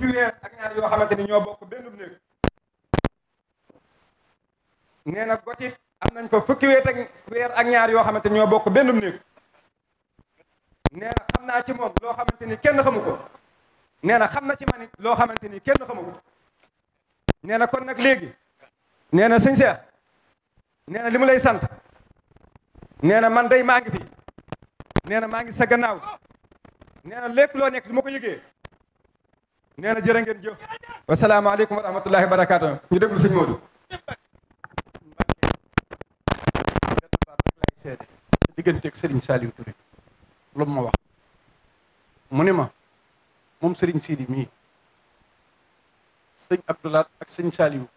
fukki weer ak ñaar yoo xamante ni ñoo bokk benn néeg nee na gotit am nañ fa fukki weer ak ñaar yoo xamante ni ñoo bokk benn néeg nee na xam naa ci moom loo xamante ni kenn xamu ko nee na xam na ci man it loo xamante ni kenn xamu ko nee na kon nag léegi nee na sëñ Cheikh nee na li mu lay sant nee na man day maa ngi fi nee na maa ngi sa gannaaw nee na lépp loo nekk du ma ko yëgee nee na jërë ngeen jëf wasalaamaaleykum wa rahmatullahi wa barakaatu ñu déglu sëñ Modou. seede digganteeg Serigne Saliou Touré lu ma wax mu ne ma moom Serigne Sidi mii sëñ Abdoulaat ak sëñ Saliou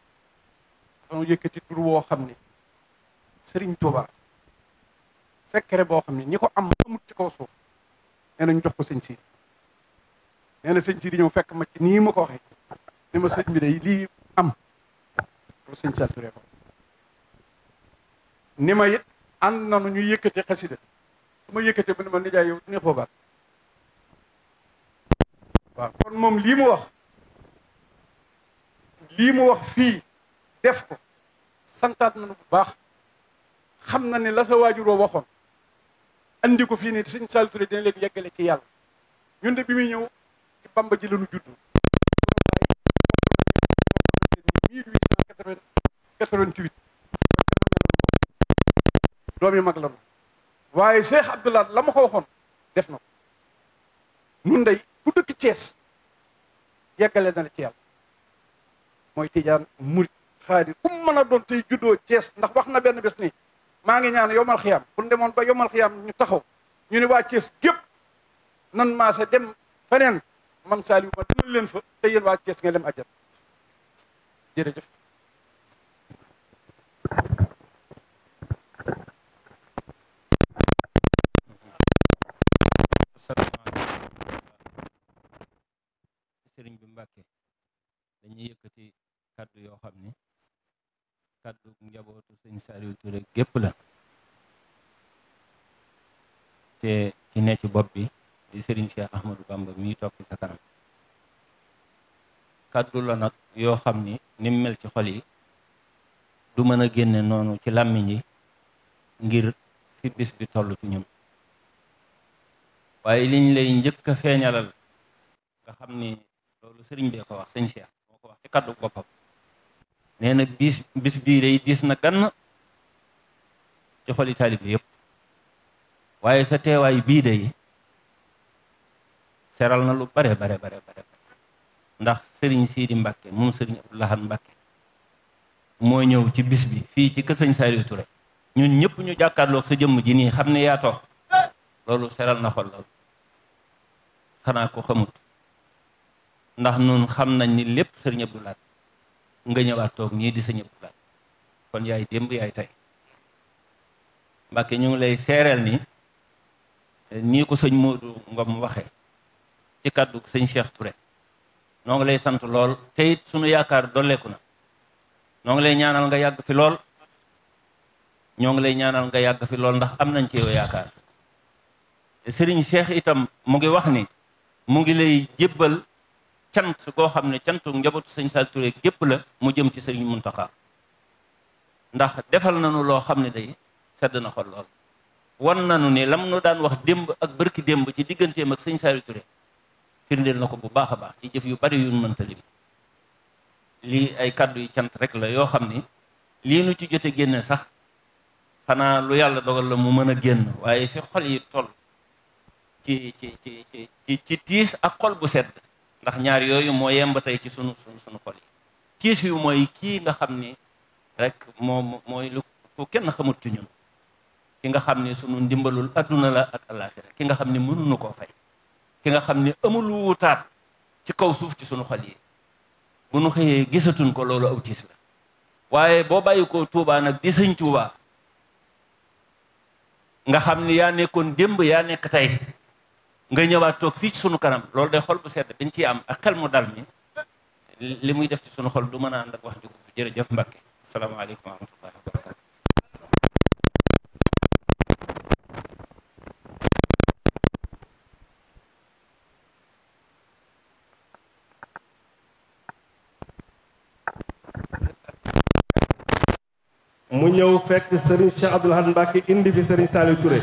dañoo yëkkati tur woo xam ne Serigne Touba secret boo xam ne ñi ko am amut ci kaw suuf nee na ñu jox ko sëñ Sidi nee na sëñ Sidi ñëw fekk ma ci nii ma ko waxee ni ma sëñ bi day lii am loolu sëñ Saliou Touré ko ni ma it ànd nañu ñu yëkkati xasida su ma yëkkatee ba ne ma nijaay yow neexoo baat waaw kon moom lii mu wax fii def ko santaat nañu bu baax xam na ne la sa waajur woo waxoon andi ko fii ne sëñ Saliou Touré dina leen yeggale ci yàlla ñun de bi muy ñëw ci Bamba ji lañu judd 1888 doomi mag la waaye Cheikh Abdoulaye la ma ko waxoon def na ko ñun day ku dëkk Thiès yeggale na la ci yàlla mooy tijaan murit xaadir ku mën a doon tey juddoo Thiès ndax wax na benn bés nii maa ngi ñaan yomal xiyam bu ñu demoon ba yomal xiyam ñu taxaw ñu ne waa Thiès gépp nan maase dem feneen man Saliou ma dina leen fa te yéen waa Thiès nga dem àjjat jërëjëf. sëriñ bi Mbàkke dañuy yëkkati kàddu yoo xam ni kàddu njabootu sëñ Saliou Touré gépp la te ci ne ci bopp bi di sëriñ Cheikh Ahmadou Bamba mii toog ci sa kanam kàddu la nag yoo xam ni nim mel ci xol yi du mën a génne noonu ci làmmiñ yi ngir fi bis bi toll ci ñun waaye liñ lay njëkk a feeñalal nga xam ni loolu sëriñ bee ko wax sëñ Cheikh moo ko wax ci kàddu boppam nee na bis bii day diis na gann ci xoli taalibe yëpp waaye sa teewaay bii day seral na lu bare ndax sëriñ Sidi Mbàkke moom sëriñ Abdou Lahad Mbàkke moo ñëw ci bis bi fii ci kër sëñ Saliou Touré ñun ñëpp ñu jàkkaarloog sa jëmm ji nii xam ne yaa toog loolu seral na xol loolu xanaa ko xamut ndax nun xam nañ ni lépp sëriñ Abdou Lahad nga ñëwaat toog ñii di sëriñ Abdou Lahad kon yaay démb yaay tey Mbàkke ñu ngi lay seereel ni nii ko sëñ Modou Ngom waxee ci kàddu sëñ Cheikh Touré noo ngi lay sant lool te it sunu yaakaar dolleeku na noo ngi lay ñaanal nga yàgg fi lool ñoo ngi lay ñaanal nga yàgg fi lool ndax am nañ ci yow yaakaar sëriñ Cheikh itam mu ngi wax ni mu ngi lay jébbal cant goo xam ne cantu njabootu sëñ Saliou Touré gépp la mu jëm ci sëriñ Muntaxa ndax defal nañu loo xam ne day sedd na xol lool wan nañu ne lam nu daan wax démb ak bërki démb ci digganteem ak sëñ Saliou Touré firndeel na ko bu baax a baax ci jëf yu bari yu mënta lim lii ay kàddu yi cant rek la yoo xam ni lii nu ci jote génne sax xanaa lu yàlla dogal la mu mën a génn waaye fi xol yi toll ci tiis ak xol bu sedd ndax ñaar yooyu moo yemb tey ci sunu xol yi tiis yu mooy kii nga xam ni rek mooy lu ku kenn xamut ci ñun ki nga xam ni sunu ndimbalul adduna la ak alaxira ki nga xam ni mënuñu koo fay ki nga xam ni amul wuutaat ci kaw suuf ci sunu xol yi bu nu xëyee gisatuñ ko loolu aw tiis la waaye boo bàyyi ko Tuubaa nag di sëñ Tuubaa nga xam ni yaa nekkoon démb yaa nekk tey nga ñëwaat toog fii ci sunu kanam loolu day xol bu sedd dañ ciy am ak xel mu dal mi li muy def ci sunu xol du mën a ànd ak wax jugu jërëjëf Mbàkke asalaamaaleykum wa rahmatullahi wa barakatu mu ñëw fekk Serigne Cheikh Abdoul Ahad Mbacké indi fi Serigne Saliou Touré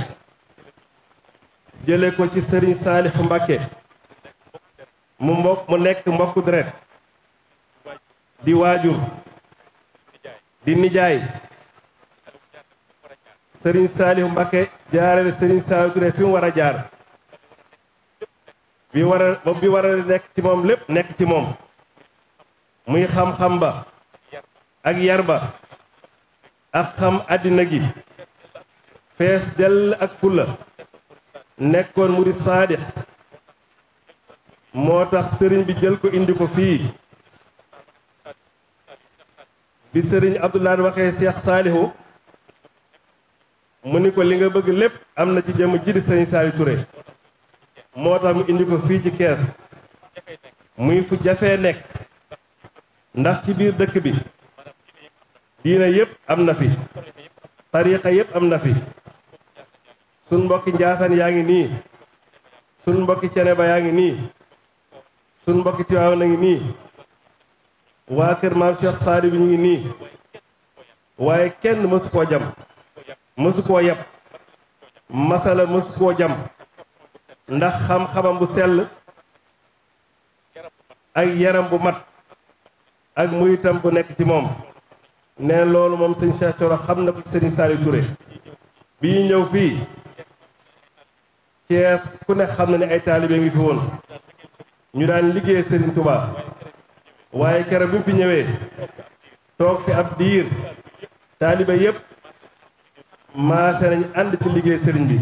jële ko ci Serigne Saliou Mbacké mu nekk mbokku deret di waajur di nijaay Serigne Saliou Mbacké jaarale Serigne Saliou Touré fi mu war a jaar bi war a nekk ci moom lépp nekk ci moom muy xam-xam ba ak yar ba ak xam àddina gi fees dell ak fulla nekkoon murid saadiq moo tax sëriñ bi jël ko indi ko fii bi sëriñ Abdoul Ahad waxee Cheikh Saliou mu ni ko li nga bëgg lépp am na ci jëmm ji di sëriñ Saliou Touré moo tax mu indi ko fii ci Kees muy fu jafee nekk ndax ci biir dëkk bi diina yépp am na fi tariixa yépp am na fi sun mbokki Njaasaan yaa ngi nii sun mbokki Ceneba yaa ngi nii sun mbokki Tiwaawan a ngi nii waa kër maam Cheikh Saadi bi ñu ngi nii waaye kenn mësu koo jam mësu koo yab masala mësu koo jam ndax xam-xamam bu sell ak yaram bu mat ak muritam bu nekk ci moom ne loolu moom sëñ Cheikh Thioro xam na ko ci sëriñ Saliou Touré bii ñëw fii Thiès ku ne xam na ne ay taalibe ngi fi woon ñu daan liggéey sëriñ Touba waaye keroog bi mu fi ñëwee toog fi ab diir taalibe yépp maase nañ ànd ci liggéey sëriñ bi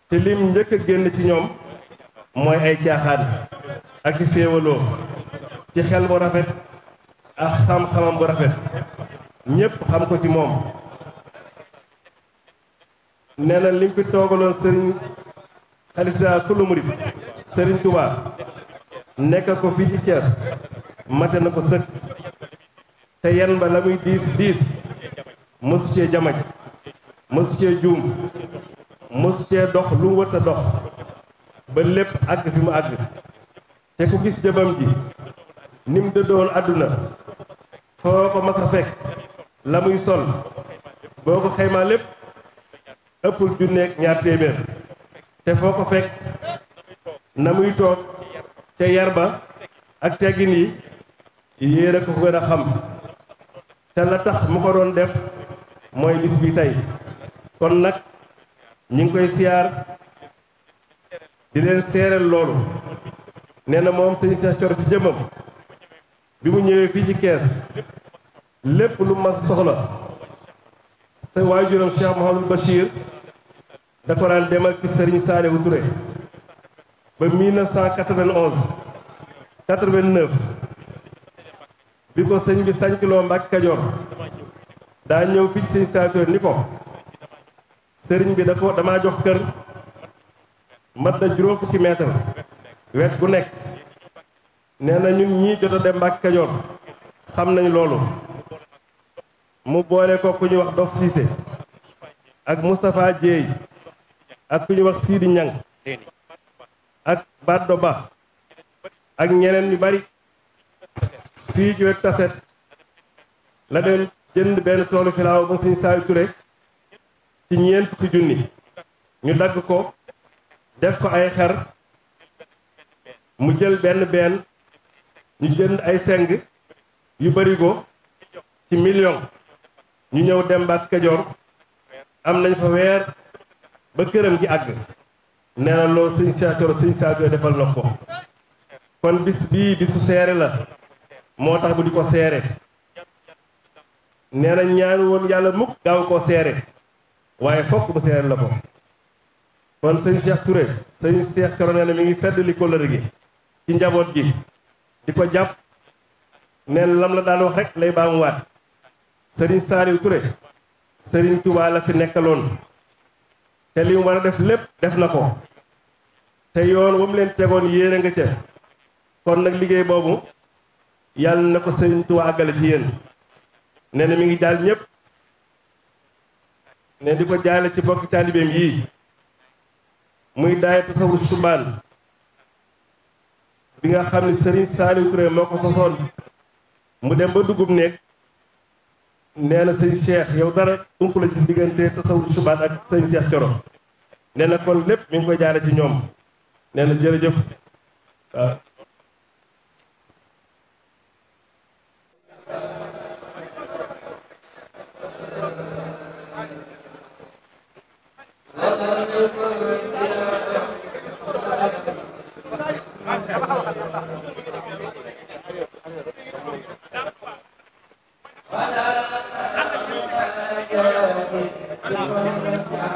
te lim njëkk a génn ci ñoom mooy ay caaxaan ak i féewaloo ci xel bu rafet ak xam-xamam bu rafet ñépp xam ko ci moom nee na lim fi toogaloon sëriñ xalifa kullu murid sëriñ Touba nekk ko fii ci Thiès mate na ko sëkk te yan ba la muy diis mësu cee jamaj mësu cee juum mësu cee dox lu mu wët a dox ba lépp àgg fi mu àgg te ku gis jëmam ji ni mu dëddoon àdduna foo ko mas a fekk la muy sol boo ko xaymaa lépp ëppul junneeg ñaar téeméer te foo ko fekk na muy toog ca yar ba ak teggin yi yéen a ko gën a xam te la tax mu ko doon def mooy bis bi tey kon nag ñi ngi koy siyaar di leen seereel loolu nee na moom sëñ Cheikh Thioro ci jëmmam bi mu ñëwee fii ci Kees lépp lu mas soxla sa waajuram Cheikh Mouhamadou Bachir da ko daan demal ci Serigne Saliou Touré ba 1991 89 bi ko sëñ bi sañculoo Mbàkke Kajoor daa ñëw fii ci sëñ Saliou Touré ni ko sëriñ bi damaa jox kër mat na juróom fukki mètre wet gu nekk nee na ñun ñii jot a dem Mbàkke Kajoor xam nañ loolu mu boole ko ku ñuy wax Dof Cissé ak Moustapha Dieye ak ku ñuy wax Sidi Ñang ak Baddo Ba ak ñeneen ñu bari fii ci wet taset la dem jënd benn toolu filaaw ba sëñ Saliou Touré ci ñeent fukki junni ñu dagg ko def ko ay xer mu jël benn ñu jënd ay seng yu bari ko ci million ñu ñëw dem Mbàkke Kajoor am nañ fa weer ba këram gi àgg nee na loolu sëñ Cheikh Thioro sëñ Saliou Touré defal na ko kon bis bii bisu seere la moo tax bu di ko seere nee na ñaanu woon yàlla mukk gaaw koo seere waaye fokk mu seere la ko kon sëñ Cheikh Touré sëñ Cheikh Thioro nee na mi ngi feddali kóllëre gi ci njaboot gi di ko jàpp nee na lam la daan wax rek lay baamuwaat sëriñ Saliou Touré sëriñ Touba la fi nekkaloon te li mu war a def lépp def na ko te yoon wa mu leen tegoon yéene nga ca kon nag liggéey boobu yàlla na ko sëriñ Touba àggale ci yéen nee na mi ngi jaal ñëpp ne di ko jaale ci bokki taalibeem yii muy daay tasawur subaan bi nga xam ne Serigne Saliou Touré moo ko sosoon mu dem ba dugub néeg nee na sëñ Cheikh yow dara ump la ci diggante tasawur subaat ak sëñ Cheikh Thioro nee na kon lépp mi ngi koy jaare ci ñoom nee na jërëjëf waaw.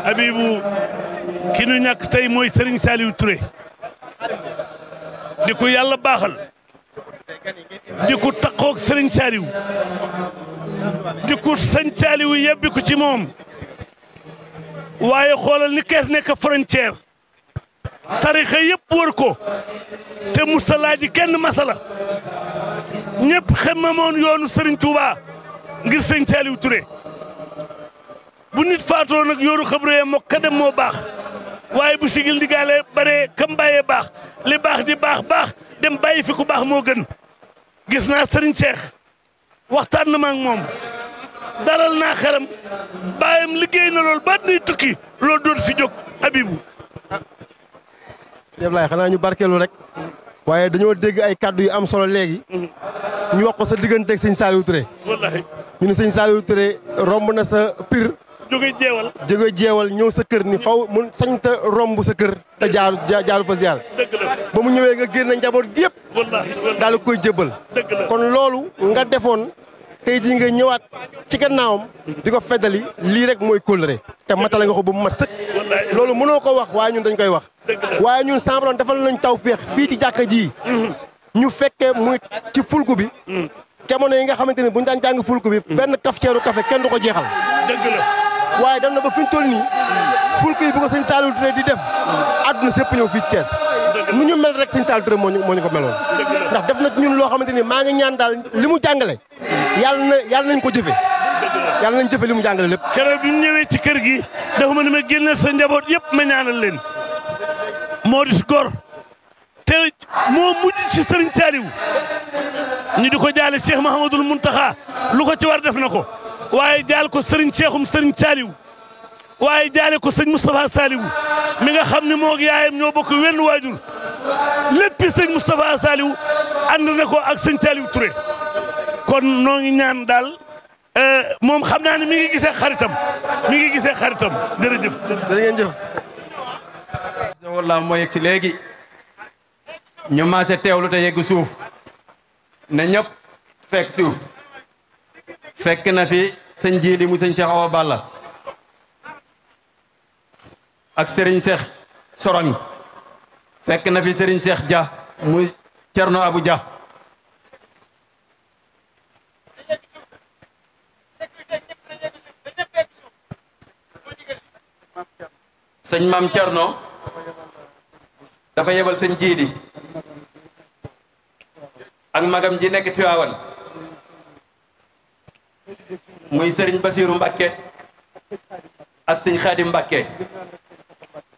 Habibou ki nu ñàkk tey mooy Serigne Saliou Touré di ko yàlla baaxal di ko takkoog Serigne Saliou di ko sëñ Saliou yebbi ko ci moom waaye xoolal ni kees nekk frontière tarixa yëpp wër ko te musalaaji kenn masala ñëpp xemmamoon yoonu Serigne Touba ngir sëñ Saliou Touré bu nit faatoo nag yooru xabree moo ka dem moo baax waaye bu sigil ndigaale bare kam bàyyee baax li baax di baax dem bàyyi fi ku baax moo gën gis naa Serigne Cheikh waxtaan na ma ak moom dalal naa xelam bàyyam liggéey na loolu ba nuy tukki loolu doon fi jóg Habibou. Sëñ Ablaye xanaa ñu barkeelu rek waaye dañoo dégg ay kàddu yu am solo léegi ñu wax ko sa digganteeg sëñ Saliou Touré. wallahi ñu ne sëñ Saliou Touré romb na sa pir. jóge jeewal ñëw sa kër ni faw mun sañ ta romb sa kër te jaaru fa ziar ba mu ñëwee nga génn njaboot gi yëpp daal di koy jébbal kon loolu nga defoon tey jii nga ñëwaat ci gannaawam di ko feddali lii rek mooy kóllëre te matala nga ko ba mu mat sëkk loolu mënoo ko wax waaye ñun dañ koy wax waaye ñun sambron defal nañ tawféex fii ci jàkka ji ñu fekkee muy ci fulku bi jamono yi nga xamante ni buñu daan jàng fulku bi benn kafceeru café kenn du ko jeexal waaye dem na ba fi ñu toll nii fulku yi bu ko sëñ Saliou Touré di def àdduna sépp ñëw fii Thiès nu ñu mel rek sëñ Saliou Touré moo ñu ko meloon ndax def na ñun loo xamante ni maa ngi ñaan daal li mu jàngale yàlla nañ ko jëfe yàlla nañ jëfe li mu jàngale lépp keroog bi mu ñëwee ci kër gi dafa ma ne ma génneel sa njaboot yëpp ma ñaanal leen moo di si góor te moo mujj ci sëriñ Saliou ñu di ko jaale Cheikh Mahamadul Muntaxa lu ko ci war def na ko waaye jaal ko sëriñ Cheikhum sëriñ Saliou waaye jaale ko sëñ Moustapha Saliou mi nga xam ne moo yaayam ñoo bokk wenn waajur léppi sëñ Moustapha Saliou ànd na ko ak sëñ Saliou Touré kon noo ngi ñaan daal moom xam naa ne mi ngi gisee xaritam jërëjëf. jërëjëf. wallaahi moo yegg si léegi ñu maase teewlu te yegg suuf ne ñëpp fekk suuf fekk na fi sëñ Jiili mu sëñ Cheikh Awa Balla ak Serigne Cheikh Sorong fekk na fi Serigne Cheikh Dia muy Cerno Abu Dia sëñ Maam Cerno dafa yebal sëñ Jiili ak magam ji nekk Tiwaawan muy Serigne Basiiru Mbàkke ak sëñ Xaadim Mbàkke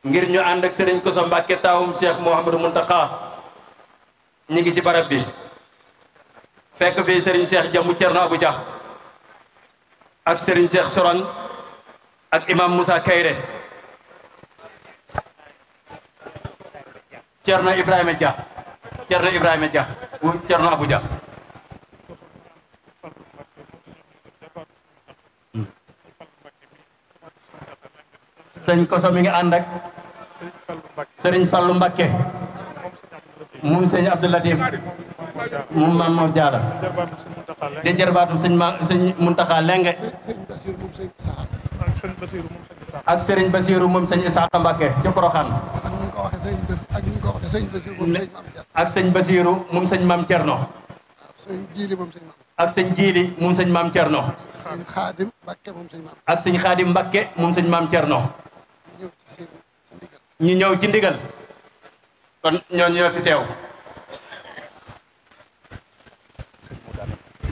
ngir ñu ànd ak Serigne Koso Mbàkke taawum Cheikh Mouhamadou Mountakha ñi ngi ci barab bi fekk fii Serigne Cheikh Dia mu Cerno Abu Dia ak Serigne Cheikh Sorong ak imam Moussa Kayre Cerno Ibrahima Dia wu Cerno Abu Dia sëñ Koso mi ngi ànd ak sëriñ Fallu Mbakke moom sëñ Abdou Latif moom Maam Mor Jaara di jarbaatu sëñ Muntaxa Lenge ak sëriñ Basiiru moom sëñ Isaaqa Mbakke ci Poroxaan ak sëñ Basiiru moom sëñ Maam Cerno ak sëñ Jiili moom sëñ Maam Cerno ak sëñ Xaadim Mbakke moom sëñ Maam Cerno ñu ñëw ci ndigal kon ñoo ñoo fi teew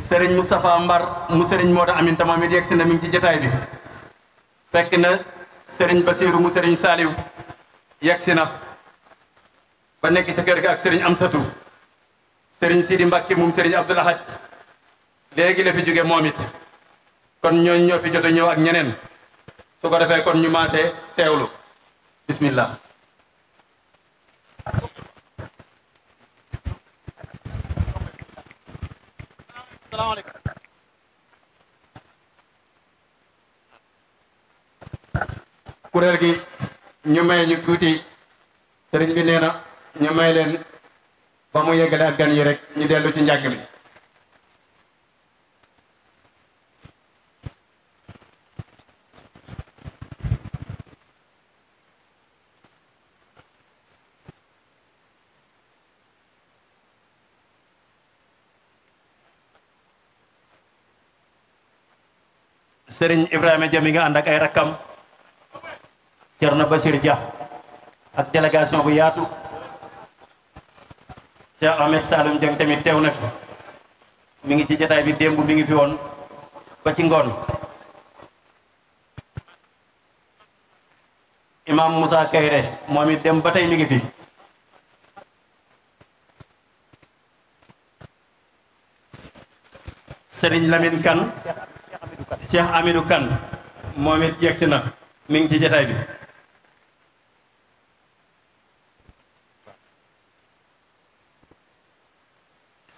sëriñ Moustapha Mbar mu sëriñ Mooda Amin tamam it yegsi na mi ngi ci jotaay bi fekk na sëriñ Basiiru mu sëriñ Saaliw yegsi na ba nekk ca kër ga ak sëriñ Amsatu sëriñ Sidi Mbàkke moom sëriñ Abdul Ahad léegi la fi jóge moom it kon ñooñ ñoo fi jot a ñëw ak ñeneen su ko defee kon ñu maase teewlu bismillah. salaamaaleykum. kuréel gi ñu may ñu tuuti sëriñ bi nee na ñu may leen ba mu yeggale ak gan yi rek ñu dellu ci njàng mi. Sëriñ Ibrahima Dia mi nga ànd ak ay rakkam Thierno Bachir Dia ak délégation bu yaatu Cheikh Ahmed Saloum Dieng tamit teew na fi mi ngi ci jataay bi démb mi ngi fi woon ba ci ngoon Imam Moussa Kayre moom it dem ba tey mi ngi fi Serigne Lamine Kane Cheikh Amidou Kane moom it yegsi na mi ngi ci jataay bi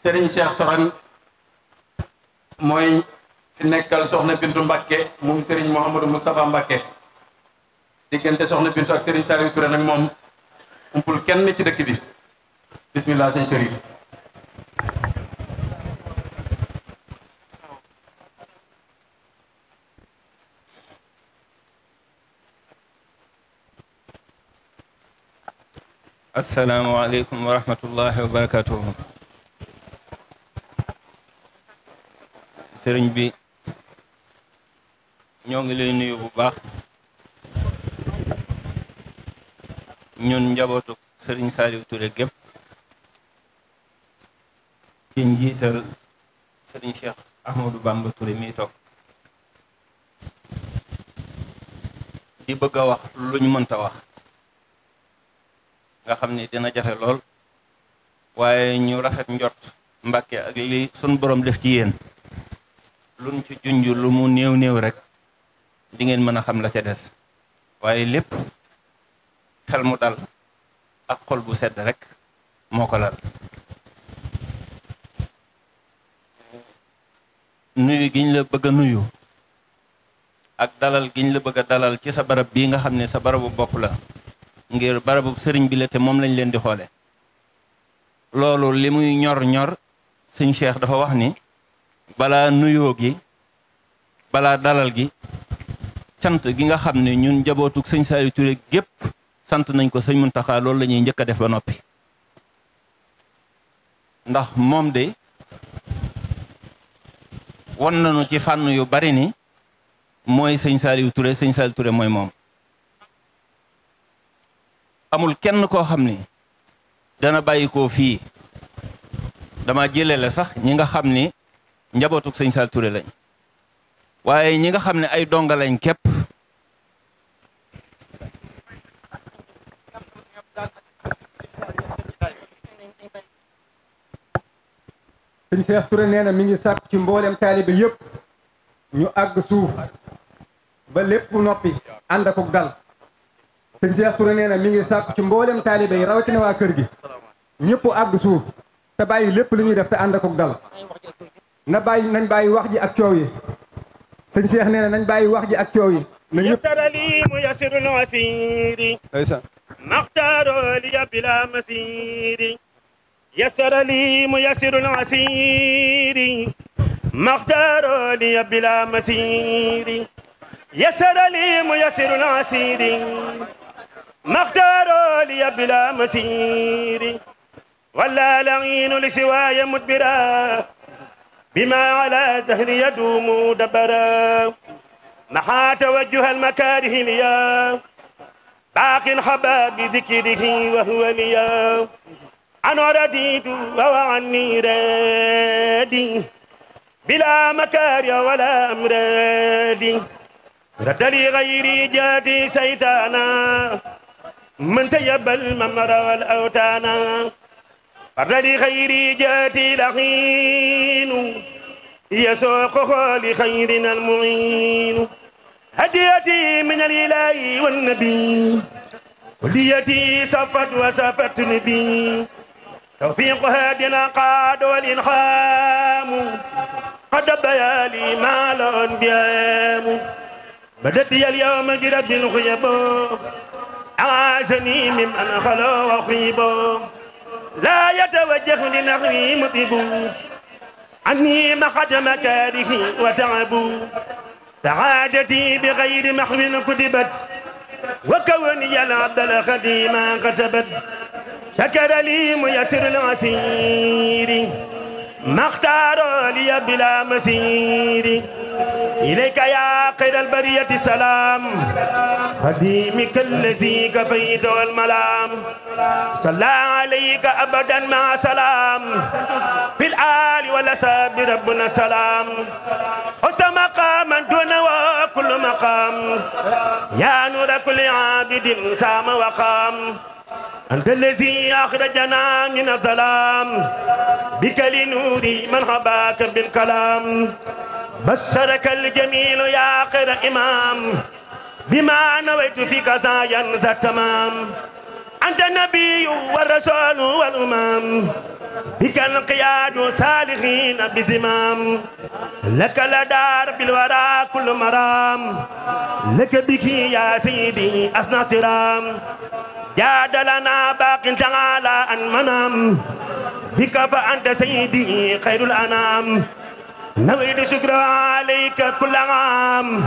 Serigne Cheikh Sorang mooy fi nekkal soxna Bintu Mbakke moom Serigne Mouhamadou Moustapha Mbakke diggante soxna Bintu ak Serigne Saliou Touré nag moom umpul kenn ci dëkk bi bismillah sëñ Chérif. asalaamaaleykum wa rahmatullahi wa barakatuhu sëriñ bi ñoo ngi lay nuyu bu baax ñun njabootu sëriñ Saliou Touré gépp ci njiital sëriñ Cheikh Ahmadou Bamba Touré mi toog di bëgg a wax lu ñu mënta wax nga xam ni dina jafe lool waaye ñu rafet njort Mbàkke ak li sun borom def ci yéen luñ ci junj lu mu néew néew rek di ngeen mën a xam la ca des waaye lépp xel mu dal ak xol bu sedd rek moo ko lal nuyu giñ la bëgg a nuyu ak dalal giñ la bëgg a dalal ci sa barab bii nga xam ne sa barabu bopp la ngir barabu sëriñ bi la te moom lañ leen di xoole loolu li muy ñor ñor sëñ Cheikh dafa wax ni balaa nuyoo gi balaa dalal gi cant gi nga xam ne ñun njabootug sëñ Saliou Touré gépp sant nañ ko sëñ Muntaxa loolu la ñuy njëkk a def ba noppi ndax moom de won nañu ci fànn yu bari ni mooy sëñ Saliou Touré sëñ Saliou Touré mooy moom amul kenn koo xam ni dana bàyyi koo fii dama jëlele sax ñi nga xam ni njabootuk sëñ Saliou Touré lañ waaye ñi nga xam ne ay donga lañ képp sëñ Cheikh Touré nee na mi ngi sàkk ci mboolem taalibe yëpp ñu àgg suuf ba lépp noppi ànd ak dal sëñ Cheikh Touré nee na mi ngi sàkk ci mboolem taalibe yi rawatina waa kër gi ñëpp àgg suuf te bàyyi lépp lu ñuy def te ànd ak dal nañ bàyyi wax ji ak coow yi sëñ Cheikh nee na nañ bàyyi wax ji ak coow yi na ñëpp يسرني ميسر العسير مختار لي بلا مسير يسر لي ميسر العسير مختار لي بلا مسير يسر لي ميسر العسير مختار لي بلا مسير ولا لعين لسواي مدبرا بما على زهر يدوم دبرا محا توجه المكاره ليا باق حبا بذكره وهو ليا أنا رديت وهو عني رادي بلا مكاره ولا أمرادي رد لي غيري جاتي سيطانا من تيب الممر والأوتانا رد لي غيري جاتي لحين يسوقه لخيرنا المعين هديتي من الإله والنبي وديتي صفت وصفت نبي توفيق هادنا قاد والإلهام قد بيالي ما الأنبياء بدت لي اليوم برب الغيب أعاذني ممن خلا وخيب لا يتوجه لنحوي مطيب عني مقد مكاره وتعب سعادتي بغير محو كتبت وكوني العبد الخديم كتبت شكر لي ميسر العسير ما اختار لي بلا مسير إليك يا خير البرية سلام خديمك الذي كفيت الملام صلى عليك أبدا مع سلام في الآل والأصحاب ربنا سلام حسن مقاما دون وكل مقام يا نور كل عابد سام وقام أنت الذي أخرجنا من الظلام بك لنور من هباك بالكلام بشرك الجميل يا خير إمام بما نويت فيك زايا ذا تمام أنت النبي والرسول والأمام بك القياد صالحين بذمام لك لدار بالورى كل مرام لك بك يا سيدي أثنى احترام جاد لنا باق تعالى أن منام بك فأنت سيدي خير الأنام نويت شكر عليك كل عام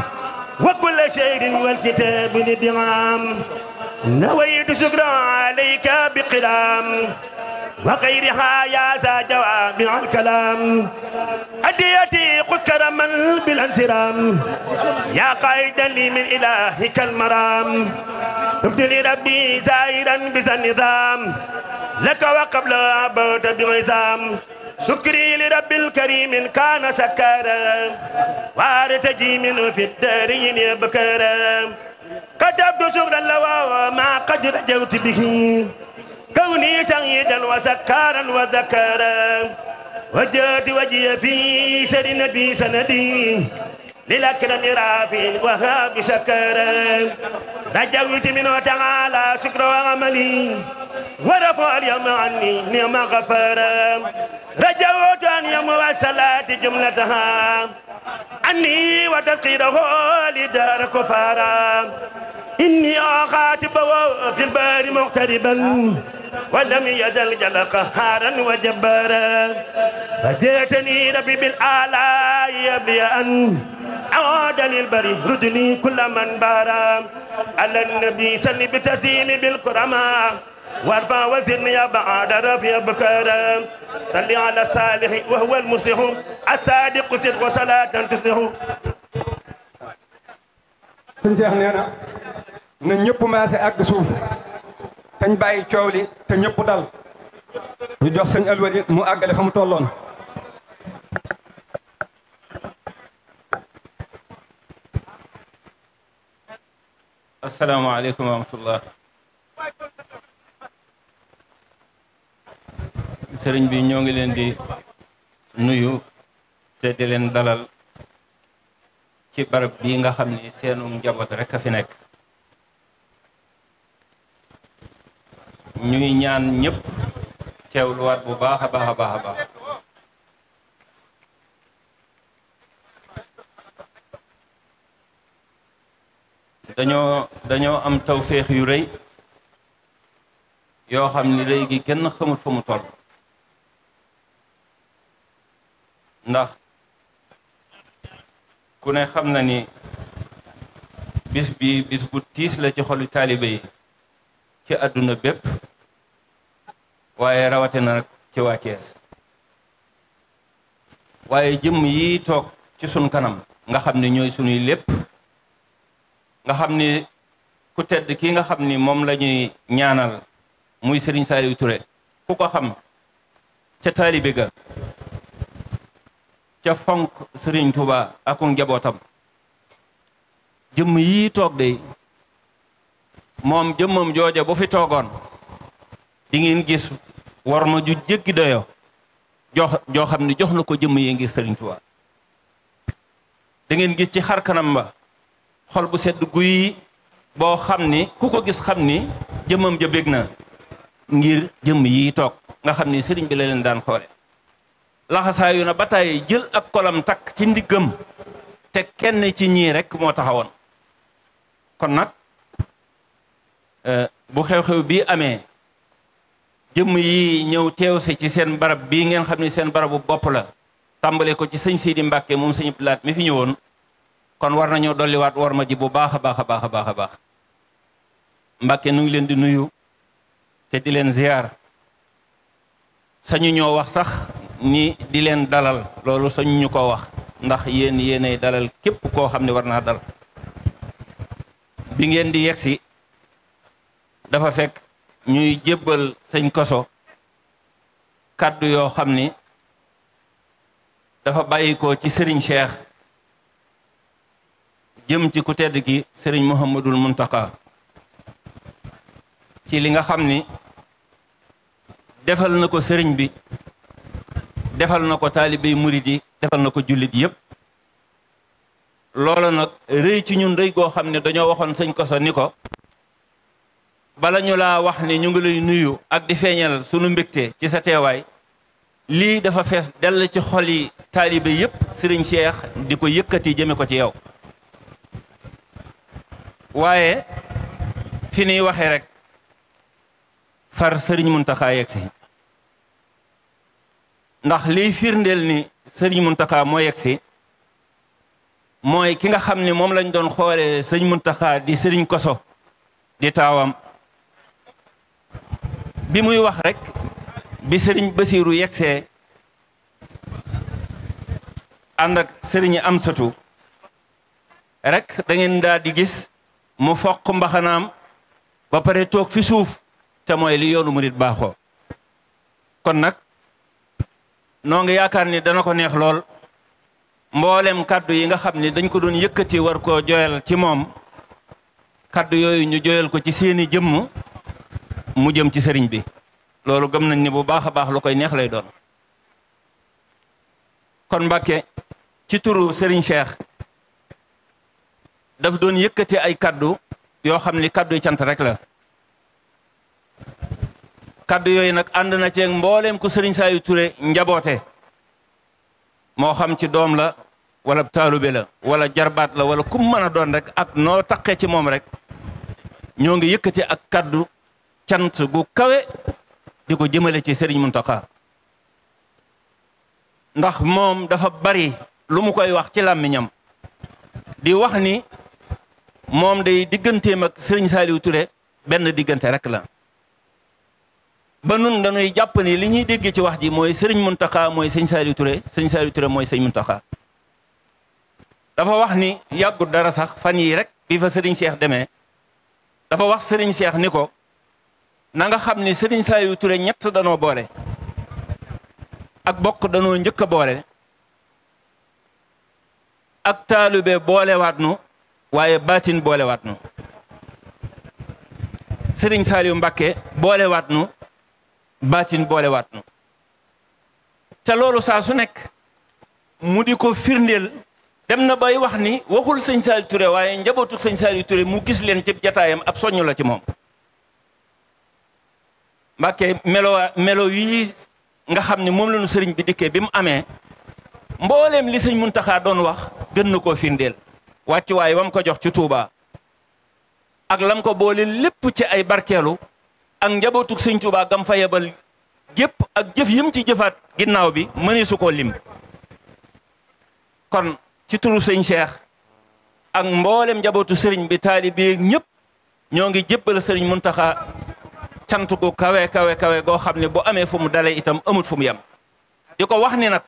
وكل شيء والكتاب للدعام نويت شكر عليك بقلام وغيرها يا ذا جوامع الكلام هديتي خذ كرما بالانترام يا قائدا لي من إلهك المرام تبتلي ربي زائرا بذا النظام لك وقبل عبد بعظام شكري لرب الكريم كان سكارا وارتجي منه في الدارين بكرا كتبت شكرا له ما قد رجوت به كوني سعيدا وسكارا وذكارا وجدت وجهي في سر النبي سندي للأكرم رافي وهاب شكرا رجوت منه تعالى شكر وعملي ورفع اليوم عني نعم غفارا رجوت أن يوم وصلات جملتها عني وتسقيره لدار كفارا إني أخاطبه في البار مغتربا ولم يزل جل قهارا وجبارا فجئتني ربي بالآلاء يبلي أن أعاد للبر ردني كل من بارا على النبي سل بتزيين بالكرماء وارفع وزني بعد رفيع بكرا صل على الصالح وهو المصلح الصادق صدق وصلاة تصلح sëñ Cheikh nee na na ñëpp maase àgg suuf tañ bàyyi coow li te ñëpp dal ñu jox sëñ Alwadi mu àggale fa mu tolloon. asalaamaaleykum wa rahmatullah. sëriñ bi ñoo ngi leen di nuyu te di leen dalal ci barab bii nga xam ni seenu njaboot rek a fi nekk. ñuy ñaan ñëpp teewluwaat bu baax a baax a baax a baax. dañoo am tawféex yu rëy yoo xam ni léegi kenn xamut fu mu toll. ndax ku ne xam na ni bis bi bis bu tiis la ci xolu taalibe yi ci àdduna bépp waaye rawatina nag ci waa Cees waaye jëmm yi toog ci sun kanam nga xam ni ñooy sunuy lépp nga xam ni ku tedd kii nga xam ni moom la ñuy ñaanal muy Serigne Saliou Touré ku ko xam ca taalibe ga ca fonk Serigne Touba ak njabootam jëmm yii toog de moom jëmmam jooja bu fi toogoon di ngeen gis war ma ju jéggi doyo joo xam ne jox na ko jëmm yi ngir Serigne Touba da ngeen gis ci xar kanam ba xol bu sedd guy boo xam ni ku ko gis xam ni jëmmam ja bég na ngir jëmm yi toog nga xam ni sëriñ bi la leen daan xoole laxasaayu na ba tàyyi jël ab kolam takk ci ndiggam te kenn ci ñii rek moo taxawoon kon nag bu xew-xew bii amee jëmm yi ñëw teew si ci seen barab bii ngeen xam ni seen barabu bopp la tàmbale ko ci sëñ Sidi Mbàkke moom sëñ Abdou Lahad mi fi ñëwoon kon war nañoo dolliwaat war ma ji bu baax a baax a baax a baax a baax Mbàkke nu ngi leen di nuyu te di leen ziar sañu ñoo wax sax ni di leen dalal loolu sañu ñu ko wax ndax yéenay dalal képp koo xam ne war naa dal bi ngeen di yegsi dafa fekk ñuy jébbal sëñ Koso kàddu yoo xam ni dafa bàyyi ko ci sëriñ Cheikh jëm ci ku tedd ki sëriñ Mouhamadul Muntaka ci li nga xam ni defal na ko sëriñ bi defal na ko taalibey murid yi defal na ko jullit yépp loolu nag rëy ci ñun rëy goo xam ne dañoo waxoon sëñ Koso ni ko bala ñu laa wax ne ñu ngi lay nuyu ak di feeñal sunu mbégte ci sa teewaay lii dafa fees dell ci xol yi taalibe yépp sëriñ Cheikh di ko yëkkati jëme ko ci yow waaye fi nuy waxee rek far sëriñ Muntaxa yegg si ndax liy firndeel ni sëriñ Muntaxa moo yegg si mooy ki nga xam ne moom lañ doon xoolee sëriñ Muntaxa di sëriñ Koso di taawam bi muy wax rek bi sëriñ Basiiru yegsee ànd ak sëriñ Amsatu rek da ngeen daal di gis mu foq mbaxanaam ba pare toog fi suuf te mooy li yoonu murit baaxoo kon nag noo ngi yaakaar ni dana ko neex lool mboolem kaddu yi nga xam ni dañ ko doon yëkkati war koo joyal ci moom kaddu yooyu ñu joyal ko ci seeni jëmm mu jëm ci sëriñ bi loolu gëm nañ ni bu baax a baax lu koy neex lay doon kon Mbàkke ci turu sëriñ Cheikh daf doon yëkkati ay kaddu yoo xam ni kaddu yi cant rek la kaddu yooyu nag ànd na ceeg mbooleem ku sëriñ Saliou Touré njaboote moo xam ci doom la wala taalube la wala jarbaat la wala kum mën a doon rek ak noo taqee ci moom rek ñoo ngi yëkkati ak kaddu cant gu kawe di ko jëmale ci sëriñ Muntaxa ndax moom dafa bari lu mu koy wax ci làmmiñam di wax ni moom day digganteem ak sëriñ Saliou Touré benn diggante rek la ba nun dañuy jàpp ni li ñuy dégg ci wax ji mooy sëriñ Muntaxa mooy sëñ Saliou Touré sëñ Saliou Touré mooy sëñ Muntaxa dafa wax ni yàggut dara sax fan yii rek bi fa sëriñ Cheikh demee dafa wax sëriñ Cheikh ni ko na nga xam ni sëriñ Saliou Touré ñett danoo boole ak bokk danoo njëkk a boole ak taalube boolewaat nu waaye baatin boolewaat nu sëriñ Saliou Mbàkke boolewaat nu baatin boolewaat nu te loolu saa su nekk mu di ko firndeel dem na bay wax ni waxul sëñ Saliou Touré waaye njabootu sëñ Saliou Touré mu gis leen ci jataayam ab soññu la ci moom Mbàkke melo yi nga xam ne moom la ñu sëriñ bi dikkee bi mu amee mbooleem li sëñ Muntaxa doon wax gën na koo firndeel wàccu waaye wam ko jox ci Touba ak lam ko boole lépp ci ay barkeelu ak njabootuk sëñ Touba gam fa yebal gépp ak jëf yim ci jëfaat ginnaaw bi mëni su koo lim kon ci turu sëñ Cheikh ak mboolem njabootu sëriñ bi taalibe ñëpp ñoo ngi jébbal sëriñ Muntaxa cant gu kawe kawe kawe goo xam ne bu amee fu mu dalee itam amut fu mu yem di ko wax ni nag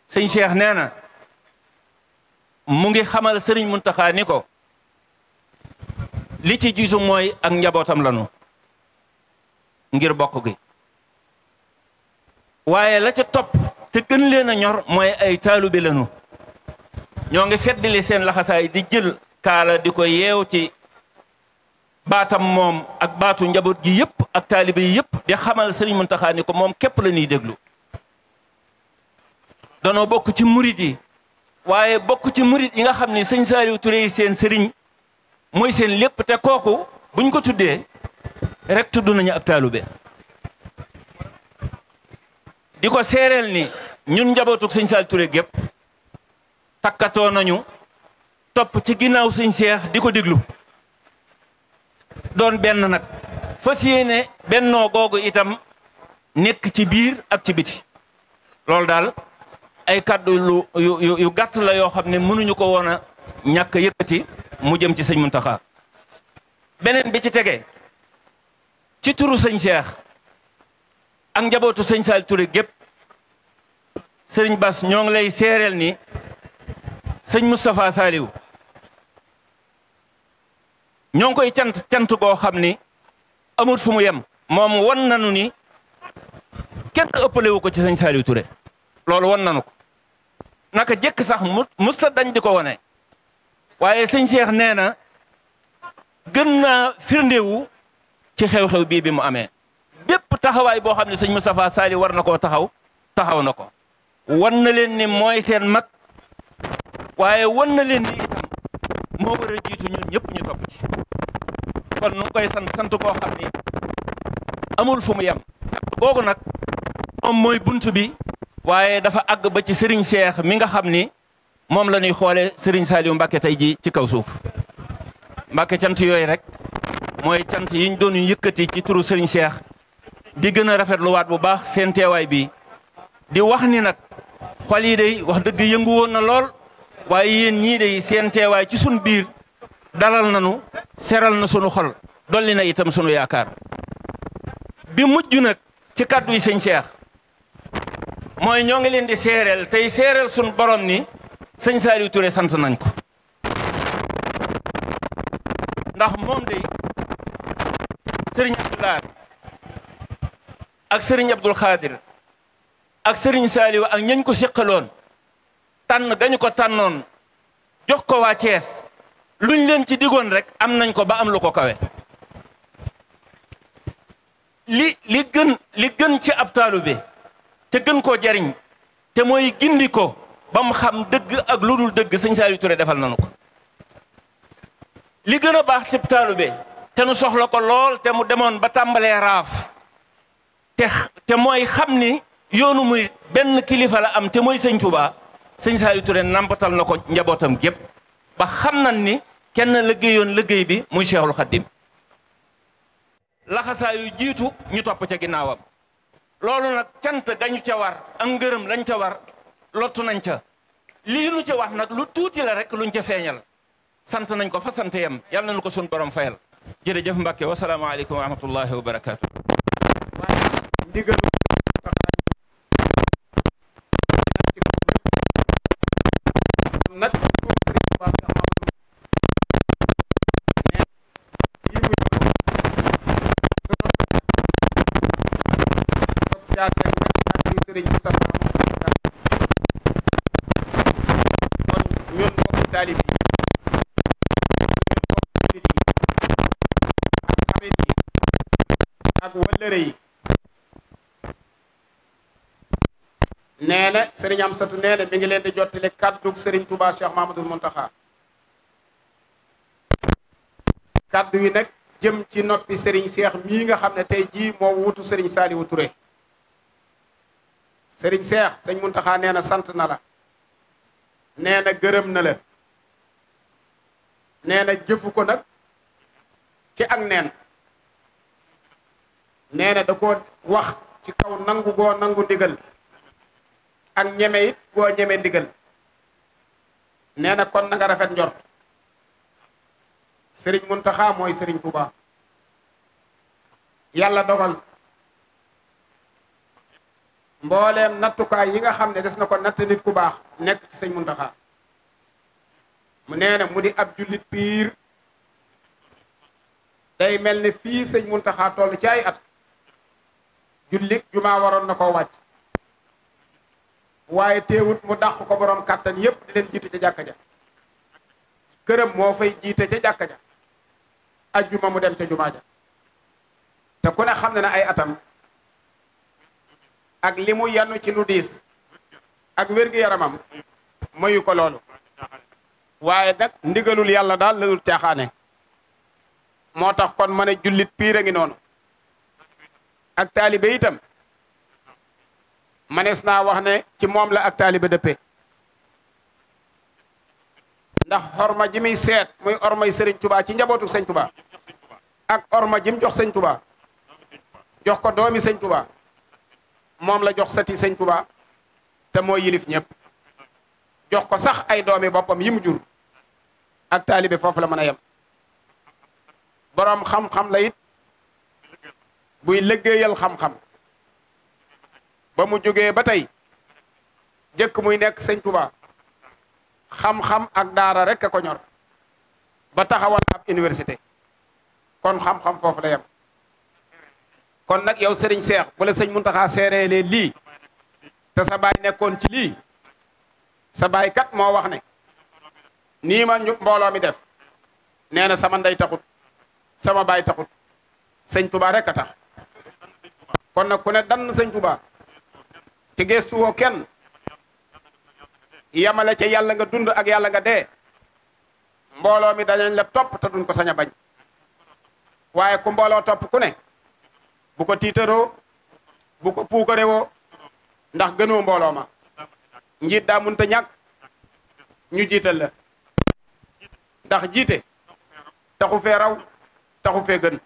sëñ Cheikh nee na mu ngi xamal sëriñ Muntaxa ni ko li ci jiitu mooy ak njabootam lanu ngir bokk gi waaye la ca topp te gën leen a ñor mooy ay taalibe lanu ñoo ngi feddali seen laxasaay di jël kaala di ko yeew ci baatam moom ak baatu njaboot gi yëpp ak taalibe yi yëpp di xamal sëriñ Muntaxa ni ko moom képp la ñuy déglu danoo bokk ci murit yi waaye bokk ci murit yi nga xam ni sëñ Saliou Touré yi seen sëriñ mooy seen lépp te kooku buñ ko tuddee rek tudd nañu ab taalube di ko seereel ni ñun njabootug sëñ Saliou Touré gépp takkatoo nañu topp ci ginnaaw sëñ Cheikh di ko déglu doon benn nag fas yéene bennoo googu itam nekk ci biir ak ci biti loolu daal ay kàddu yu gàtt la yoo xam ne mënuñu ko woon a ñàkk yëkkati mu jëm ci sëñ Muntaxa beneen bi ci tege ci turu sëñ Cheikh ak njabootu sëñ Saliou Touré gépp sëriñ Bass ñoo ngi lay seereel ni sëñ Moustapha Saliou ñoo ngi koy cant goo xam ni amul fu mu yem moom wan nanu ni kenn ëppalewu ko ci sëñ Saliou Touré loolu wan nanu ko naka jëkk sax musta dañ di ko wane waaye sëñ Cheikh nee na gën naa firndewu ci xew-xew bii bi mu amee bépp taxawaay boo xam ne sëñ Moustapha Saliou war na koo taxaw na ko wan na leen ni mooy seen mag waaye wan na leen ni itam moo war a jiitu ñun ñëpp ñu topp ci kon nu ngi koy sant koo xam ni amul fu mu yem googu nag moom mooy bunt bi waaye dafa àgg ba ci Serigne Cheikh mi nga xam ni moom la ñuy xoole Serigne Saliou Mbacké tey ji ci kaw suuf Mbacké cant yooyu rek mooy cant yiñ doon yëkkati ci turu Serigne Cheikh di gën a rafetluwaat bu baax seen teewaay bi di wax ni nag xol yi day wax dëgg yëngu woon na lool waaye yéen ñii day seen teewaay ci sun biir dalal nanu seral na sunu xol dolli na itam sunu yaakaar bi mujj nag ci kàddu yi sëñ Cheikh mooy ñoo ngi leen di seereel tey seereel sunu borom ni sëñ Saliou Touré sant nañ ko ndax moom day sëriñ Abdoulaye ak sëriñ Abdoul Khadir ak sëriñ Saliou ak ñañ ko seqaloon tànn gañu ko tànnoon jox ko waa Thiès luñ leen ci digoon rek am nañ ko ba am lu ko kawe li gën ci ab taalibe te gën koo jariñ te mooy gindi ko ba mu xam dëgg ak lu dul dëgg sëñ Saliou Touré defal nañu ko li gën a baax ci taalibe te nu soxla ko lool te mu demoon ba tàmbalee raaf te mooy xam ni yoonu muy benn kilifa la am te mooy sëñ Touba sëñ Saliou Touré nampatal na ko njabootam gépp ba xam nañ ni kenn liggéeyoon liggéey bi muy Cheikhul Khadim laxasaa yu jiitu ñu topp ca ginnaawam loolu nag cant gañu ca war ak ngërëm lañ ca war lottu nañ ca lii nu ca wax nag lu tuuti la rek luñ ca feeñal sant nañ ko fa sant yam yàlla nañu ko sun borom fayal jërëjëf Mbacke wasalaamaaleykum wa rahmatullahi wa barakaatu. ndigal nag sëriñ Moustapha kon ñun bokk taalib yi ñun bokk jullit yi ak xarit yi ak wëllëre yi nee na sëriñ Amsatu nee na mi ngi leen di jottali kàddug sëriñ Touba Cheikh Mamadou Mountakha kàddu yi nag jëm ci noppi sëriñ Cheikh mii nga xam ne tey jii moo wutu sëriñ Saliou Touré sëriñ Cheikh sëñ Mountakha nee na sant na la nee na gërëm na la nee na jëfu ko nag ci ak neen nee na da ko wax ci kaw nangu goo nangu ndigal ak ñeme it goo ñeme ndigal nee na kon na nga rafet njort sëriñ Mountakha mooy sëriñ Touba yàlla dogal mbooleem nattukaay yi nga xam ne des na ko natt nit ku baax nekk ci sëñ Mountakha mu nee na mu di ab jullit piir day mel ne fii sëñ Mountakha toll ci ay at jullit jumaa waroon na koo wàcc waaye teewut mu dàq ko borom kàttan yépp di leen jiitu ca jàkka ja këram moo fay jiite ca jàkka ja ajjuma mu dem ca jumaa ja te ku ne xam ne ay atam ak li mu yanu ci lu diis ak wér-gu-yaramam mayu ko loolu waaye nag ndigalul yàlla daal la dul caaxaane moo tax kon ma ne jullit piir a ngi noonu ak taalibe itam manees naa wax ne ci moom la ak taalibe dëppee ndax orma ji muy seet muy ormay Sëriñ Tuubaa ci njabootu Sëñ Tuubaa ak orma jim jox Sëñ Tuubaa jox ko doomi Sëñ Tuubaa moom la jox sati Sëñ Tuubaa te moo yilif ñëpp jox ko sax ay doomi boppam yi mu jur ak taalibe foofu la mën a yem boroom xam-xam la it buy liggéeyal xam-xam ba mu jógee ba tey jëkk muy nekk Sëñ Tuubaa xam-xam ak daara rek a ko ñor ba taxawal ab université kon xam-xam foofu la yem kon nag yow Serigne Cheikh bu la Sëñ Muntaxa seereelee lii te sa baay nekkoon ci lii sa baay kat moo wax ne nii ma ñu mbooloo mi def nee na sama ndey taxut sama baay taxut Sëñ Tuubaa rek a tax kon nag ku ne dann Sëñ Tuubaa ci gestu woo kenn yamale ca yàlla nga dund ak yàlla nga dee mbooloo mi dañañ la topp te duñ ko sañ a bañ waaye ku mbooloo topp ku ne bu ko tiitaroo bu ko puukarewoo ndax gënoo mbooloo ma njiit daa munta ñàkk ñu jiital la ndax jiite taxu fee raw taxu fee gën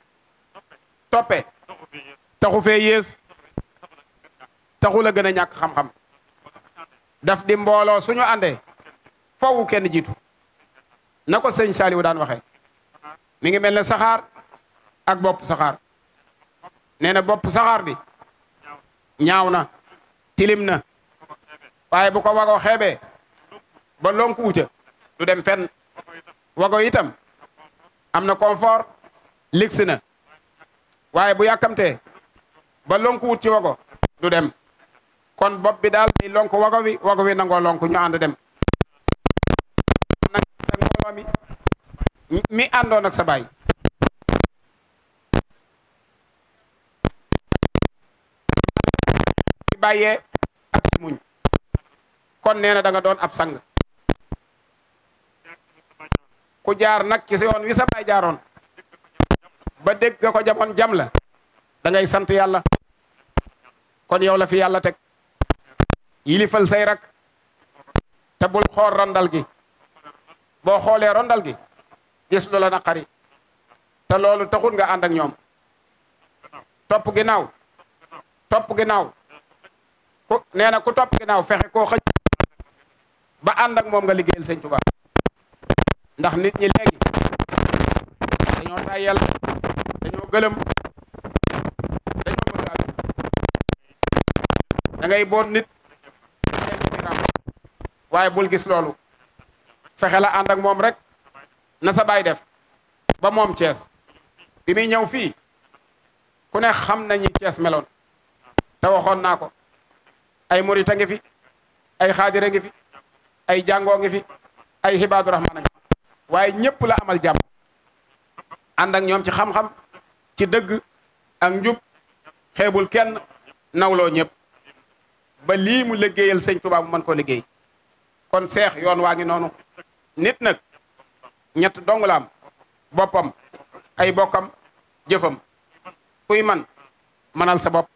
toppe taxu fee yées taxu la gën a ñàkk xam-xam daf di mbooloo suñu àndee foofu kenn jiitu na ko sëñ Saliou daan waxee mi ngi mel ne saxaar ak bopp saxaar nee na bopp saxaar bi ñaaw na tilim na waaye bu ko wago xeebee ba lonku wuca du dem fenn wago itam am na confort ligsi na waaye bu yàkkamtee ba lonku wut ci wago du dem kon bopp bi daal di lonk wago wi nangoo lonk ñu ànd dem nag ak mbooloo mi àndoon ak sa baay ci bàyyee ak ci muñ kon nee na da nga doon ab sang ku jaar nag ci si yoon wi sa baay jaaroon ba dégg nga ko jamoon jam la da ngay sant yàlla kon yow la fi yàlla teg yilifal say rak te bul xool rondal gi boo xoolee rondal gi gis lu la naqari te loolu taxul nga ànd ak ñoom topp ginnaaw ku nee na ku topp ginnaaw fexe koo xëj ba ànd ak moom nga liggéeyal Sëñ Tuubaa ndax nit ñi léegi dañoo tàyyel dañoo gëlëm dañoo bëgg àdduna da ngay boot nit waaye bul gis loolu fexe la ànd ak moom rek na sa baay def ba moom Cees bi muy ñëw fii ku ne xam nañu Cees meloon te waxoon naa ko ay murit a ngi fi ay xaadir a ngi fi ay jàngoo ngi fi ay xibaadu rahmaan a ngi fi waaye ñëpp la amal jàmm ànd ak ñoom ci xam-xam ci dëgg ak njub xeebul kenn nawloo ñëpp ba lii mu liggéeyal Sëñ Tuubaa bu mën koo liggéey kon seex yoon waa ngi noonu nit nag ñett dong la am boppam ay bokkam jëfam kuy man manal sa bopp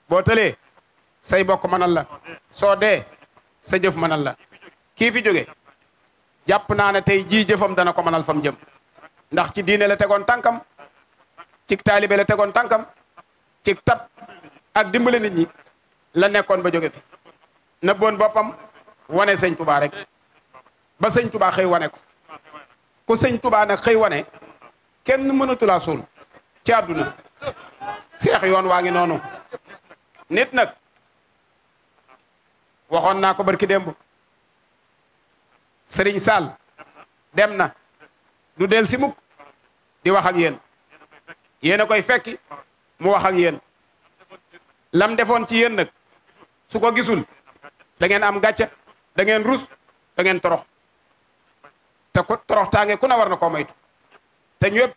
boo tëlee say bokk manal la soo dee sa jëf manal la kii fi jóge jàpp naa ne tey jii jëfam dana ko manal fam jëm ndax ci diine la tegoon tànkam ci taalibe la tegoon tànkam ci tab ak dimbale nit ñi la nekkoon ba jóge fi nëbboon boppam wane Sëñ Tuubaa rek ba Sëñ Tuubaa xëy wane ko ku Sëñ Tuubaa nag xëy wane kenn mënatulaa suul ci àdduna seex yoon waa ngi noonu nit nag waxoon naa ko barki démb Sëriñ Saal dem na du del si mukk di wax ak yéen a koy fekki mu wax ak yéen lam defoon ci yéen nag su ko gisul da ngeen am gàcce da ngeen rus da ngeen torox te ku torox taange ku ne war na koo moytu te ñëpp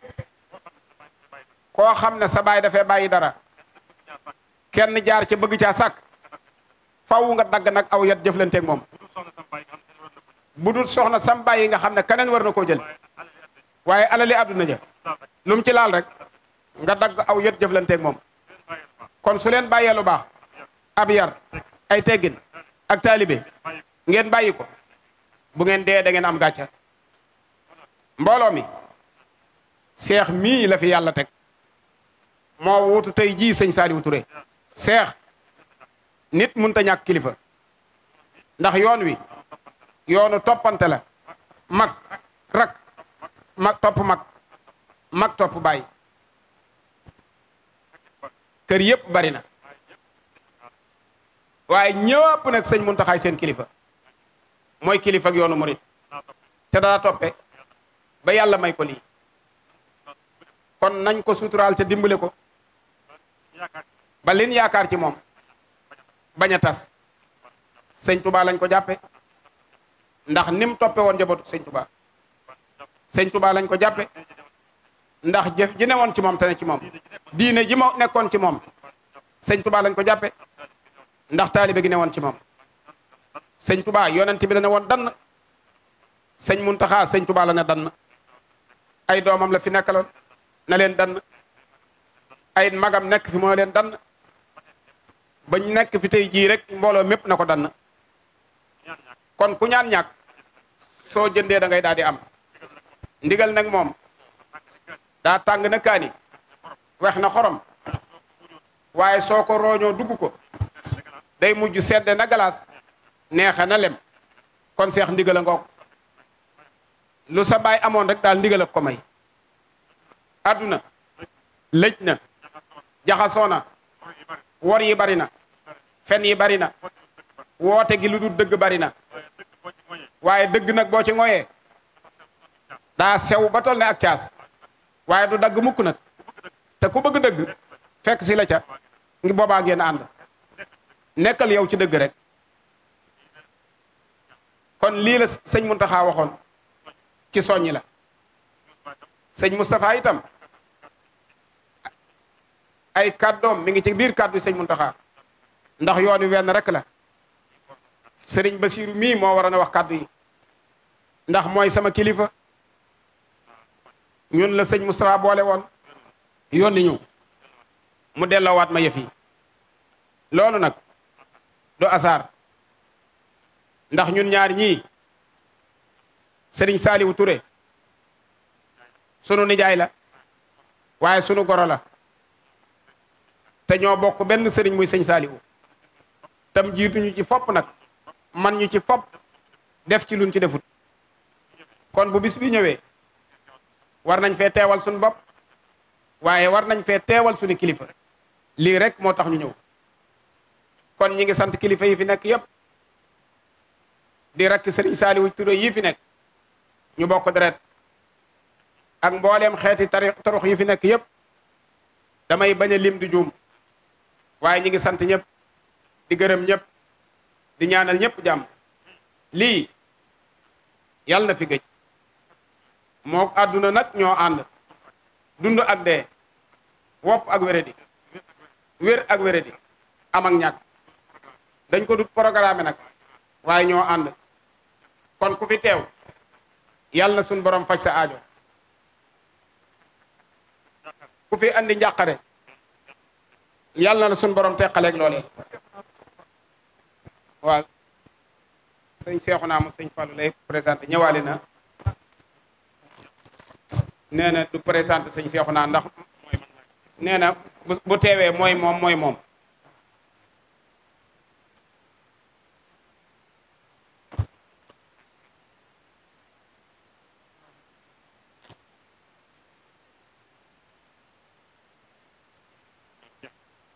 koo xam ne sa baay dafay bàyyi dara kenn jaar ca bëgg caa sàkk faw nga dagg nag aw yat jëflanteeg moom bu dul soxna sam bàyyi nga xam ne keneen war na koo jël waaye alali àdduna ja lu mu ci laal rek nga dagg aw yët jëflanteeg moom kon su leen bàyyee lu baax ab yar ay teggin ak taalibe ngeen bàyyi ko bu ngeen dee da ngeen am gàcca mbooloo mi seex mii la fi yàlla teg moo wuutu tey jii sëñ Saliou Touré seex nit mënut a ñàkk kilifa ndax yoon wi yoonu toppante la mag rak mag topp mag topp bàyyi kër yëpp bari na waaye ñëpp nag sëñ Muntaxaay seen kilifa mooy kilifa ak yoonu murit te daa toppe ba yàlla may ko lii kon nañ ko suturaal ca dimbale ko ba lin yaakaar ci moom bañ a tas sëñ Touba lañ ko jàppe ndax nim toppe woon njabootu sëñ Touba sëñ Touba lañ ko jàppe ndax jëf ji ne woon ci moom te ne ci moom diine ji ma nekkoon ci moom sëñ Touba lañ ko jàppe ndax taalibe gi ne woon ci moom sëñ Touba yonent bi la ne woon dann sëñ Muntaxa sëñ Touba la ne dann ay doomam la fi nekkaloon na leen dann ay magam nekk fi moo leen dann ba ñu nekk fi tey jii rek mbooloo mépp na ko dann kon ku ñaan ñàkk soo jëndee da ngay daal di am ndigal nag moom daa tàng na kaani wex na xorom waaye soo ko rooñoo dugg ko day mujj sedde na galaas neexe na lem kon seex ndigal a ngoog lu sa baay amoon rek daal ndigal ak ko may àdduna lëj na jaxasoo na wor yi bari na fen yi bari na woote gi lu dul dëgg bari na waaye dëgg nag boo ci ngoyee daa sew ba tol ne ak caas waaye du dagg mukk nag te ku bëgg dëgg fekk si la ca ngi boobaa ngeen ànd nekkal yow ci dëgg rek kon lii la sëñ Muntaxa waxoon ci soññi la sëñ Moustapha itam ay kàddoom mi ngi ci biir kàddu sëñ Muntaxa ndax yoon wi wenn rek la sëriñ Basiiru mii moo waroon a wax kàddu yi ndax mooy sama kilifa ñun la sëñ Moustapha boole woon yónni ñu mu delloowaat ma yëf yi loolu nag du asaar ndax ñun ñaar ñii sëriñ Saliou Touré sunu nijaay la waaye sunu goro la te ñoo bokk benn sëriñ muy sëñ Saliou tam jiituñu ci fopp nag man ñu ci fopp def ci luñ ci defut kon bu bis bi ñëwee war nañ fee teewal suñu bopp waaye war nañ fee teewal suñu kilifa lii rek moo tax ñu ñëw kon ñi ngi sant kilifa yi fi nekk yépp di rakk sëriñ Saliou Touré yi fi nekk ñu bokk deret ak mbooleem xeeti tarux yi fi nekk yépp damay bañ a lim di juum waaye ñi ngi sant ñëpp di gërëm ñëpp di ñaanal ñëpp jàmm lii yàlla na fi gëj moo àdduna nag ñoo ànd dund ak dee wopp ak wéradi wér ak wéradi am ak ñàkk dañ ko dut programme nag waaye ñoo ànd kon ku fi teew yàlla na suñ borom faj sa aajo ku fi andi njàqare yàlla na suñ borom teqaleeg loolee waaw sëñ Seexuna mu sëñ Fallou lay présenté ñëwaale na nee na du présenté sëñ Seexuna ndax nee na bu teewee mooy moom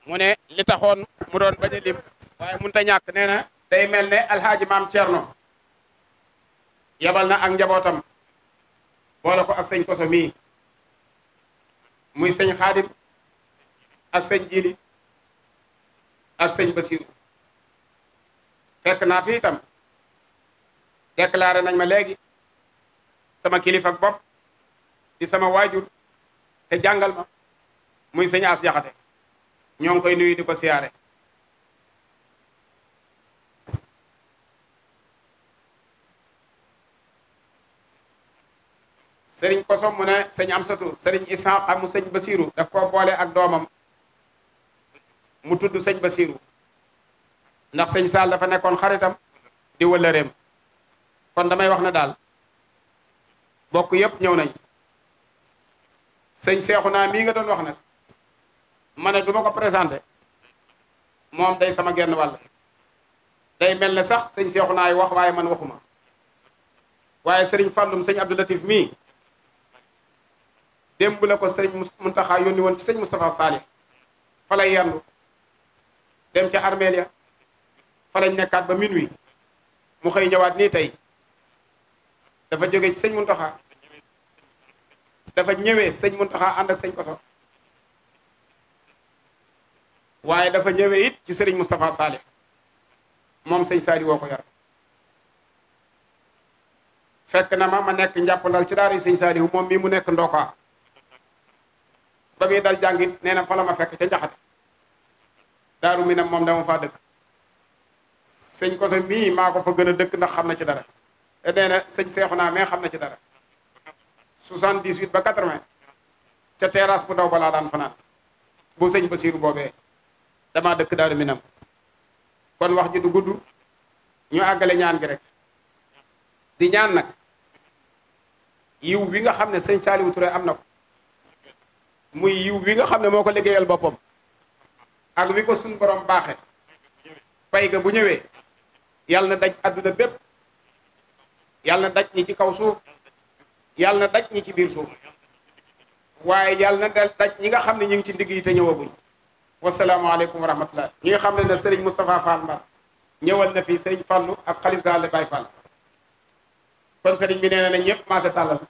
mu ne li taxoon mu doon bañ a lim waaye mënut a ñàkk nee na day mel ne alxaaji maam Thierno yabal na ak njabootam boole ko ak sëñ Koso mii muy sëñ Xaadim ak sëñ Jili ak sëñ Basiru fekk naa fi itam déclaré nañ ma léegi sama kilifa ak bopp di sama waajur te jàngal ma muy sëñ As Jaxate ñoo ngi koy nuyu di ko siyaare sëriñ Koso mu ne sëñ Amsatu sëriñ Isaaqa mu sëñ Basiru daf koo boole ak doomam mu tudd sëñ Basiru ndax sëñ Saal dafa nekkoon xaritam di wëllëreem kon damay wax ne daal bokk yëpp ñëw nañ sëñ Seexuna mii nga doon wax nag ma ne du ma ko présenté moom day sama genn wàll day mel ne sax sëñ Seexuna yi wax waaye man waxuma waaye sëriñ Fàllum sëñ Abdou Latif mii démb la ko sëriñ Muntaxa yónni woon ci sëñ Moustapha Salih fa lay yandu dem ca armeel ya fa lañ nekkaat ba minuit mu xëy ñëwaat nii tey dafa jóge ci sëñ Muntaxa dafa ñëwee sëñ Muntaxa ànd ak sëñ Koso waaye dafa ñëwee it ci sëriñ Moustapha Salih moom sëñ Saali woo ko yar fekk na ma nekk njàppandal ci daara yi sëñ Saalihu moom mii mu nekk ndoka ba muy dal jàngit nee na fa la ma fekk ca njaxate daaru mi nag moom dama faa dëkk sëñ Koso mii maa ko fa gën a dëkk ndax xam na ci dara te nee na sëñ Seexuna mais xam na ci dara 78 ba 80 ca terrasse bu ndaw balaa daan fanaan bu sëñ Basiiru boobee damaa dëkk daaru minam kon wax ji du gudd ñu àggale ñaan gi rek di ñaan nag yiw wi nga xam ne sëñ Saliou Touré am na ko muy yiw wi nga xam ne moo ko liggéeyal boppam ak wi ko suñ borom baaxe pay ga bu ñëwee yàlla na daj adduna bépp yàlla na daj ñi ci kaw suuf yàlla na daj ñi ci biir suuf waaye yàlla na daj ñi nga xam ne ñu ngi ci ndigg yi te ñëwaguñ wasalaamaaleykum wa rahmatullah ñi nga xam ne ne Serigne Moustapha Fall Mbar ñëwal na fi Serigne Fallou ak Xalif Sall Baye Fall kon Serigne bi nee na ñëpp maase tàllal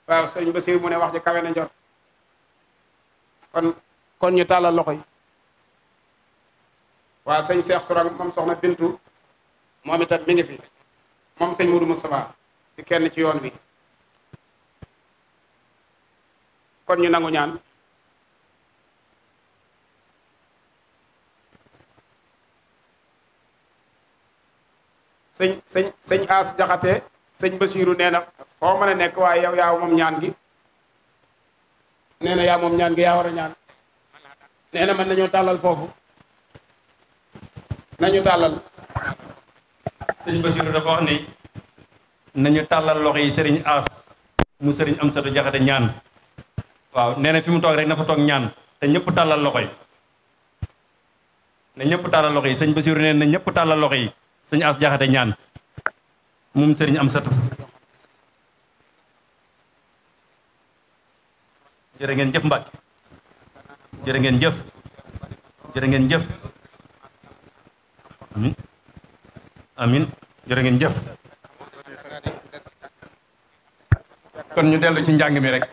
waaw Serigne Bassirou mu ne wax ji kawe na njot kon ñu tàllal loxo yi waaw sëñ Cheikh Sourang moom soxna Bintu moom itam mi ngi fi moom sëñ Moudou Moustapha di kenn ci yoon wi kon ñu nangu ñaan sëñ As Jaxate sëñ Basiiru nee na foo mën a nekk waaye yow yaa moom ñaan gi nee na yaa moom ñaan gi yaa war a ñaan nee na mën nañoo tàllal foofu nañu tàllal sëñ Basiiru dafa wax ni nañu tàllal loxo yi sëriñ As mu sëriñ Amsatu Jaxate ñaan waaw nee na fi mu toog rek na fa toog ñaan te ñëpp tàllal loxo yi na ñëpp tàllal loxo yi sëñ Basiiru nee na ñëpp tàllal loxo yi sëñ As Jaxate ñaan moom sëriñ Amsatu jërë ngeen jëf Mbàkke jërë ngeen jëf jërë ngeen jëf amin amin jërë ngeen jëf kon ñu dellu ci njàng mi rek